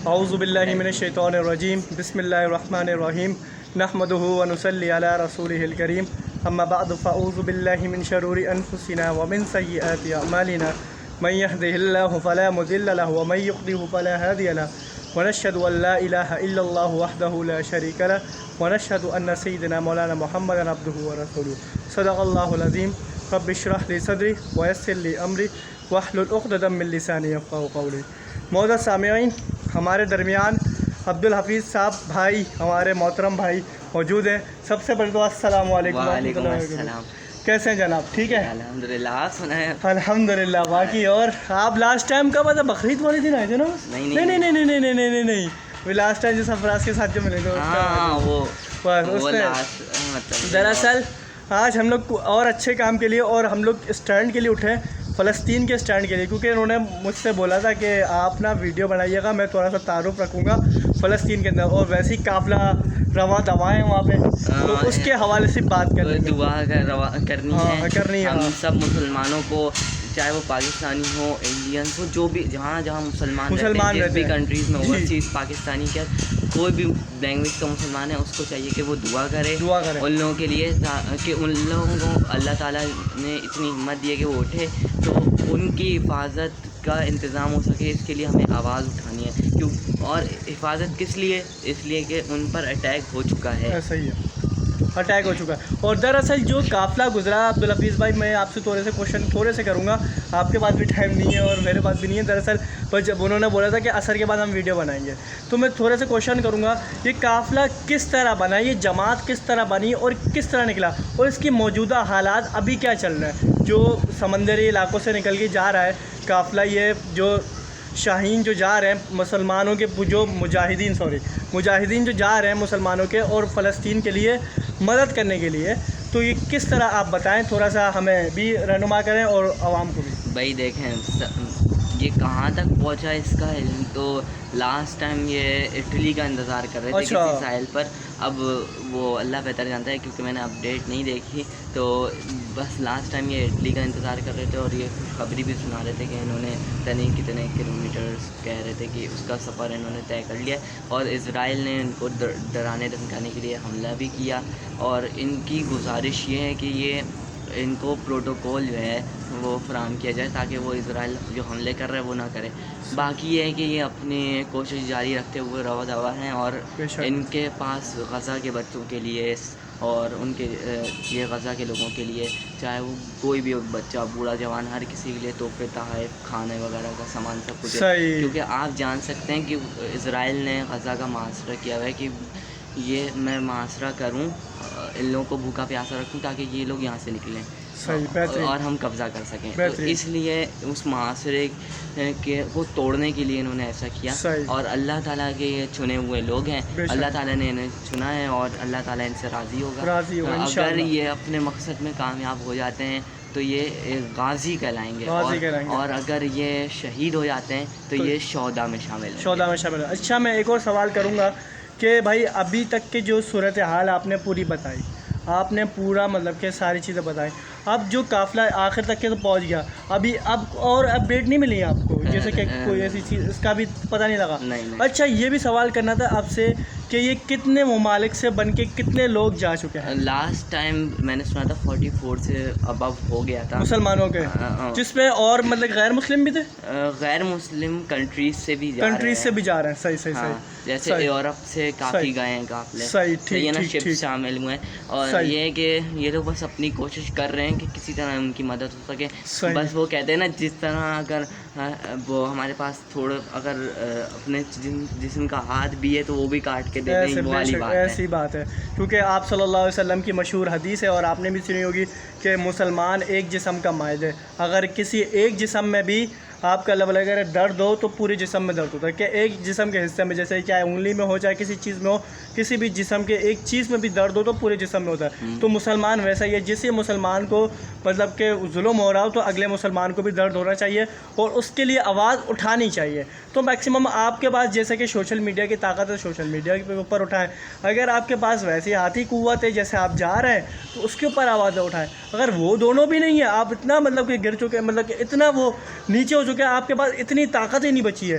اعوذ باللہ من الشیطان الرجیم بسم اللہ الرحمن الرحیم نحمدہ ونصلی علی رسولہ الکریم اما بعد فاعوذ باللہ من شرور انفسنا ومن سیئات اعمالنا من یهدہ اللہ فلا مضل له ومن یضلل فلا هادی له ونشهد ان لا الہ الا اللہ وحدہ لا شریک له ونشهد ان سیدنا مولانا محمد عبدہ ورسولہ صدق اللہ العظیم رب اشرح لی صدری ویسر لی امری واحلل عقدۃ من لسانی یفقہوا قولی۔ معزز سامعین، ہمارے درمیان عبدالحفیظ صاحب بھائی، ہمارے محترم بھائی موجود ہیں۔ سب سے پہلے تو السلام علیکم۔ وعلیکم السلام۔ کیسے ہیں جناب؟ ٹھیک ہے الحمدللہ، آپ سنائیں؟ الحمدللہ۔ باقی اور آپ لاسٹ ٹائم کب آئے؟ بقرعید والے دن آئے تھے نا؟ نہیں، لاسٹ ٹائم جس افراز کے ساتھ جو ملے تھے دراصل آج ہم لوگ اور اچھے کام کے لیے اور ہم لوگ اسٹینڈ کے لیے اٹھے، فلسطین کے اسٹینڈ کے لیے، کیونکہ انہوں نے مجھ سے بولا تھا کہ آپ نا ویڈیو بنائیے گا، میں تھوڑا سا تعارف رکھوں گا فلسطین کے اندر، اور ویسے ہی قافلہ رواں دواں ہیں وہاں پہ، تو اس کے حوالے سے بات دعا کرنی ہے ہم سب مسلمانوں کو، چاہے وہ پاکستانی ہو، انڈینس ہو، جو بھی جہاں مسلمان رہتے بھی کنٹریز میں، اوورسیز پاکستانی کا کوئی بھی لینگویج کا مسلمان ہے، اس کو چاہیے کہ وہ دعا کرے ان لوگوں کے لیے، کہ ان لوگوں کو اللہ تعالیٰ نے اتنی ہمت دی ہے کہ وہ اٹھے تو ان کی حفاظت کا انتظام ہو سکے، اس کے لیے ہمیں آواز اٹھانی ہے۔ کیوں؟ اور حفاظت کس لیے؟ اس لیے کہ ان پر اٹیک ہو چکا ہے۔ صحیح ہے، اٹیک ہو چکا ہے۔ اور دراصل جو قافلہ گزرا عبدالحفیظ بھائی، میں آپ سے تھوڑے سے کوشچن تھوڑے سے کروں گا، آپ کے پاس بھی ٹائم نہیں ہے اور میرے پاس بھی نہیں ہے دراصل، پر جب انہوں نے بولا تھا کہ عصر کے بعد ہم ویڈیو بنائیں گے، تو میں تھوڑے سے کوشچن کروں گا، یہ قافلہ کس طرح بنا، یہ جماعت کس طرح بنی اور کس طرح نکلا، اور اس کی موجودہ حالات ابھی کیا چل رہا ہے؟ جو سمندری علاقوں سے نکل کے جا رہا ہے قافلہ، یہ جو شاہین جو جا رہے ہیں مسلمانوں کے، جو مجاہدین جو جا رہے ہیں مسلمانوں کے اور فلسطین کے لیے مدد کرنے کے لیے، تو یہ کس طرح آپ بتائیں، تھوڑا سا ہمیں بھی رہنما کریں اور عوام کو بھی۔ بھائی دیکھیں یہ کہاں تک پہنچا اس کا علم تو لاسٹ ٹائم یہ اٹلی کا انتظار کر رہے تھے کسی ساحل پر، اب وہ اللہ بہتر جانتا ہے کیونکہ میں نے اپڈیٹ نہیں دیکھی، تو بس لاسٹ ٹائم یہ اٹلی کا انتظار کر رہے تھے، اور یہ خوشخبری بھی سنا رہے تھے کہ انہوں نے کتنے کلومیٹرز کہہ رہے تھے کہ اس کا سفر انہوں نے طے کر لیا، اور اسرائیل نے ان کو ڈرانے دھمکانے کے لیے حملہ بھی کیا، اور ان کی گزارش یہ ہے کہ یہ ان کو پروٹوکول جو ہے وہ فراہم کیا جائے تاکہ وہ اسرائیل جو حملے کر رہے ہیں وہ نہ کرے۔ باقی یہ ہے کہ یہ اپنی کوشش جاری رکھتے ہوئے روا دوا ہیں، اور ان کے پاس غزہ کے بچوں کے لیے اور ان کے یہ غزہ کے لوگوں کے لیے، چاہے وہ کوئی بھی بچہ، بوڑھا جوان، ہر کسی کے لیے تحفے، تحائف، کھانے وغیرہ کا سامان سب کچھ ہے، کیونکہ آپ جان سکتے ہیں کہ اسرائیل نے غزہ کا محاصرہ کیا ہوا ہے کہ یہ میں محاصرہ کروں، ان لوگوں کو بھوکا پیاسا رکھوں تاکہ یہ لوگ یہاں سے نکلیں اور ہم قبضہ کر سکیں، تو اس لیے اس محاصرے کو توڑنے کے لیے انہوں نے ایسا کیا، اور اللہ تعالیٰ کے یہ چنے ہوئے لوگ ہیں، اللہ تعالیٰ نے انہیں چنا ہے اور اللہ تعالیٰ ان سے راضی ہوگا۔ اگر یہ اپنے مقصد میں کامیاب ہو جاتے ہیں تو یہ غازی کہلائیں گے، اور اگر یہ شہید ہو جاتے ہیں تو یہ شہداء میں شامل ہیں۔ اچھا، میں ایک اور سوال کروں گا کہ بھائی ابھی تک کی جو صورتحال آپ نے پوری بتائی، آپ نے پورا مطلب کہ ساری چیزیں بتائیں، اب جو قافلہ آخر تک کے تو پہنچ گیا، اب اور اپڈیٹ نہیں ملی آپ کو، جیسے کہ کوئی ایسی چیز اس کا بھی پتہ نہیں لگا؟ اچھا، یہ بھی سوال کرنا تھا آپ سے کہ یہ کتنے ممالک سے بن کے کتنے لوگ جا چکے ہیں؟ لاسٹ ٹائم میں نے سنا تھا 44 سے ابو ہو گیا تھا مسلمانوں کے، جس میں اور مطلب غیر مسلم بھی تھے، غیر مسلم کنٹریز سے بھی جا رہے ہیں۔ صحیح جیسے یورپ سے کافی گئے ہیں قافلے، یہ نا شپ شامل ہوئے ہیں، اور یہ ہے کہ یہ لوگ بس اپنی کوشش کر رہے ہیں کہ کسی طرح ان کی مدد ہو سکے، بس وہ کہتے ہیں نا جس طرح اگر وہ ہمارے پاس تھوڑا اگر اپنے جسم کا ہاتھ بھی ہے تو وہ بھی کاٹ کے دے دیں، وہ والی بات ہے۔ ایسی بات ہے، کیونکہ آپ صلی اللہ علیہ وسلم کی مشہور حدیث ہے اور آپ نے بھی سنی ہوگی کہ مسلمان ایک جسم کا مائد ہے، اگر کسی ایک جسم میں بھی آپ کا اللہ اگر درد ہو تو پورے جسم میں درد ہوتا ہے، کہ ایک جسم کے حصے میں، جیسے چاہے انگلی میں ہو چاہے کسی چیز میں ہو، کسی بھی جسم کے ایک چیز میں بھی درد ہو تو پورے جسم میں ہوتا ہے، تو مسلمان ویسا ہی ہے، جس مسلمان کو مطلب کہ ظلم ہو رہا ہو تو اگلے مسلمان کو بھی درد ہونا چاہیے اور اس کے لیے آواز اٹھانی چاہیے۔ تو میکسیمم آپ کے پاس جیسے کہ سوشل میڈیا کی طاقت ہے، سوشل میڈیا کے اوپر اٹھائیں، اگر آپ کے پاس ویسی ہاتھی قوت ہے جیسے آپ جا رہے ہیں تو اس کے اوپر آوازیں اٹھائیں، اگر وہ دونوں بھی نہیں ہے، آپ اتنا مطلب کہ گر چکے، مطلب کہ اتنا وہ نیچے ہو چکے ہیں، آپ کے پاس اتنی طاقت ہی نہیں بچی ہے